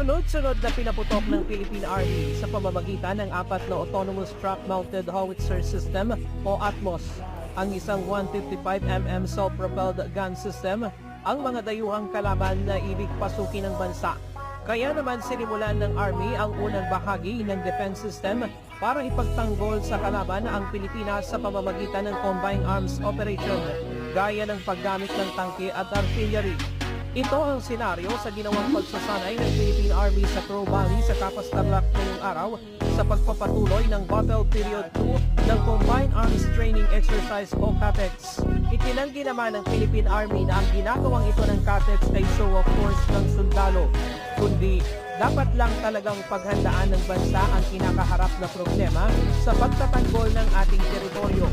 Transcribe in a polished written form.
Sunod-sunod na pinaputok ng Philippine Army sa pamamagitan ng 4 na Autonomous Truck-Mounted Howitzer System o ATMOS, ang isang 155mm self-propelled gun system, ang mga dayuhang kalaban na ibig pasukin ng bansa. Kaya naman sinimulan ng Army ang unang bahagi ng defense system para ipagtanggol sa kalaban ang Pilipinas sa pamamagitan ng Combined Arms Operation, gaya ng paggamit ng tangke at artillery. Ito ang senaryo sa ginawang pagsasanay ng Philippine Army sa Pro Valley sa Capas Tarlac ngayong araw sa pagpapatuloy ng Battle Period 2 ng Combined Arms Training Exercise o CATEX. Itinanggi naman ng Philippine Army na ang ginagawang ito ng CATEX ay show of force ng sundalo, kundi dapat lang talagang paghandaan ng bansa ang kinakaharap na problema sa pagtatanggol ng ating teritoryo.